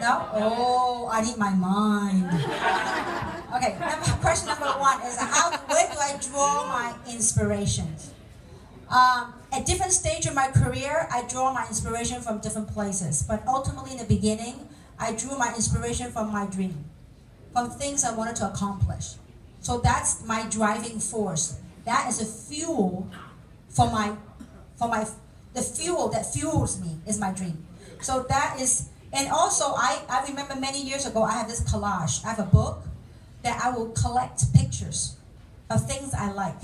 No? Oh, I need my mind. Okay, question number one is where do I draw my inspirations? At different stage of my career, I draw my inspiration from different places. But ultimately in the beginning, I drew my inspiration from my dream, from things I wanted to accomplish. So that's my driving force. That is a fuel the fuel that fuels me is my dream. So that is, and also I remember many years ago, I have this collage. I have a book that I will collect pictures of things I like.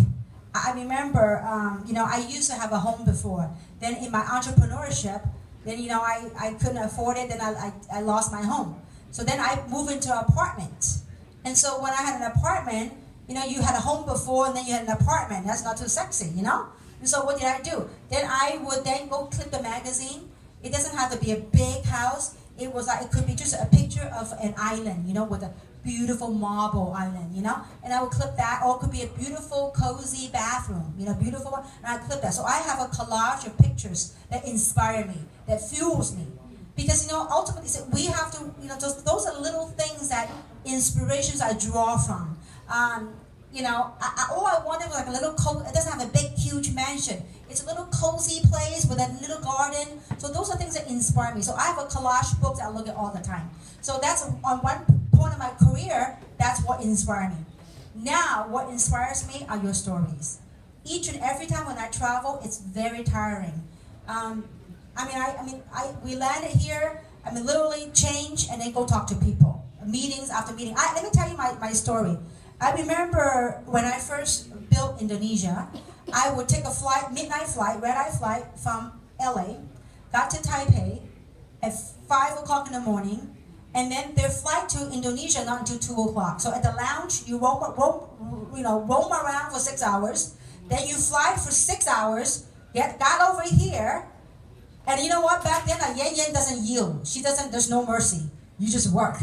I remember, I used to have a home before. Then in my entrepreneurship, then, I couldn't afford it, then I lost my home. So then I moved into an apartment. And so when I had an apartment, you had a home before and then you had an apartment. That's not too sexy, And so what did I do? Then I would then go clip the magazine. It doesn't have to be a big house. It could be just a picture of an island, with a beautiful marble island, And I would clip that, or it could be a beautiful, cozy bathroom, beautiful one, and I clip that. So I have a collage of pictures that inspire me, that fuels me. Because, ultimately, we have to, those are little things that inspirations I draw from. All I wanted was like a little, it doesn't have a big, huge mansion. It's a little cozy place with a little garden. So those are things that inspire me. So I have a collage book that I look at all the time. So that's on one point of my career, that's what inspired me. Now, what inspires me are your stories. Each and every time when I travel, it's very tiring. We landed here, literally change and then go talk to people. Meetings after meeting. Let me tell you my story. I remember when I first built Indonesia, I would take a flight, midnight flight, red-eye flight from LA, got to Taipei at 5 o'clock in the morning, and then their flight to Indonesia not until 2 o'clock. So at the lounge, you roam around for 6 hours, then you fly for 6 hours, got over here, and you know what, back then, Yen doesn't yield. There's no mercy. You just work.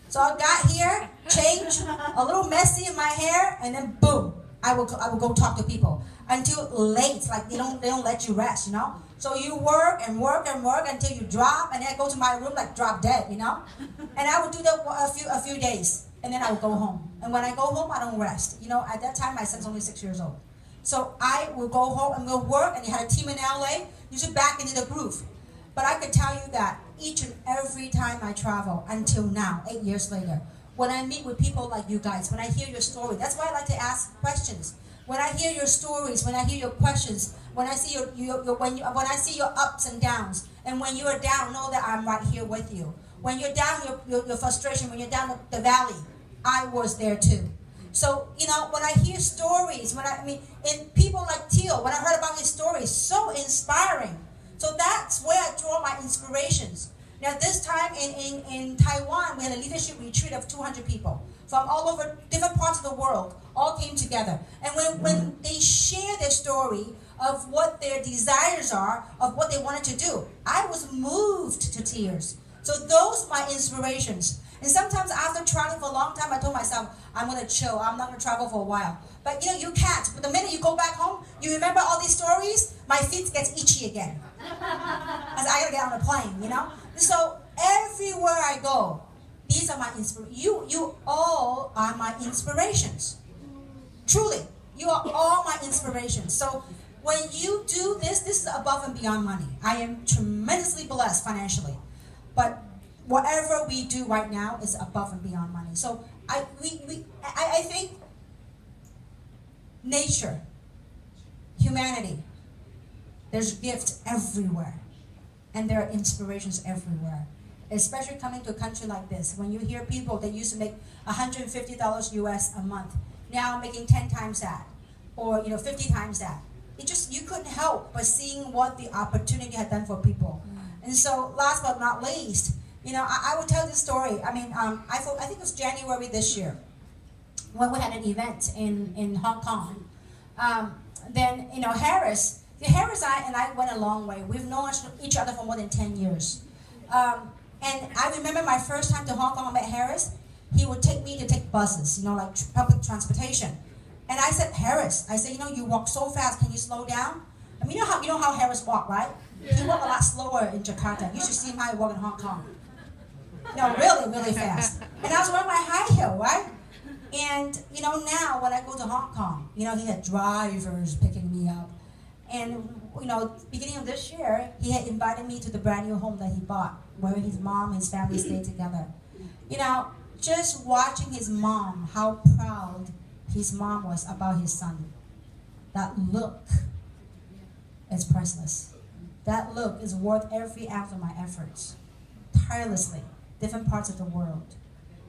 So I got here, changed, a little messy in my hair, and then boom, I will go talk to people until late. Like they don't let you rest, So you work and work and work until you drop, and then I go to my room like drop dead, And I would do that a few days, and then I would go home. And when I go home, I don't rest. At that time my son's only 6 years old. So I will go home and we'll work, and you had a team in LA, you should back into the groove. But I could tell you that each and every time I travel until now, 8 years later, when I meet with people like you guys, when I hear your story, that's why I like to ask questions. When I hear your stories, when I hear your questions, when I see when I see your ups and downs, and when you are down, know that I'm right here with you. When you're down, your frustration, when you're down the valley, I was there too. So, when I hear stories, and people like Teal, when I heard about his stories, so inspiring. So that's where I draw my inspirations. Now this time in Taiwan, we had a leadership retreat of 200 people from all over different parts of the world, all came together. And when they share their story of what their desires are, of what they wanted to do, I was moved to tears. So those are my inspirations. And sometimes after traveling for a long time, I told myself, I'm going to chill. I'm not going to travel for a while. But you can't. But the minute you go back home, you remember all these stories, my feet gets itchy again. As I got to get on a plane, So everywhere I go, these are my inspirations. You all are my inspirations. Truly, you are all my inspirations. So when you do this is above and beyond money. I am tremendously blessed financially. But whatever we do right now is above and beyond money. So I think nature, humanity, there's gifts everywhere. And there are inspirations everywhere. Especially coming to a country like this, when you hear people that used to make $150 US a month, now making 10 times that, or 50 times that. You couldn't help but seeing what the opportunity had done for people. And so last but not least, I will tell this story. I think it was January this year when we had an event in Hong Kong. Then, Harris and I went a long way. We've known each other for more than 10 years. And I remember my first time to Hong Kong, I met Harris. He would take me to take buses, like public transportation. And I said, Harris, you walk so fast, can you slow down? You know how Harris walked, right? Yeah. He walked a lot slower in Jakarta. You should see him how he walked in Hong Kong. Really, really fast. And I was wearing my high heel, right? And, now when I go to Hong Kong, he had drivers picking me up. And, beginning of this year, he had invited me to the brand new home that he bought, where his mom and his family stayed together. Just watching his mom, how proud his mom was about his son. That look is priceless. That look is worth every ounce of my efforts, tirelessly, different parts of the world.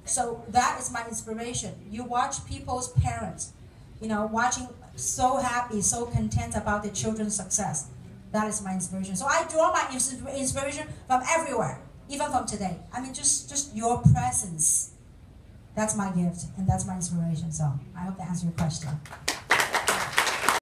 So that is my inspiration. You watch people's parents, watching so happy, so content about their children's success. That is my inspiration. So I draw my inspiration from everywhere, even from today. I mean, just your presence. That's my gift, and that's my inspiration. So I hope that answers your question.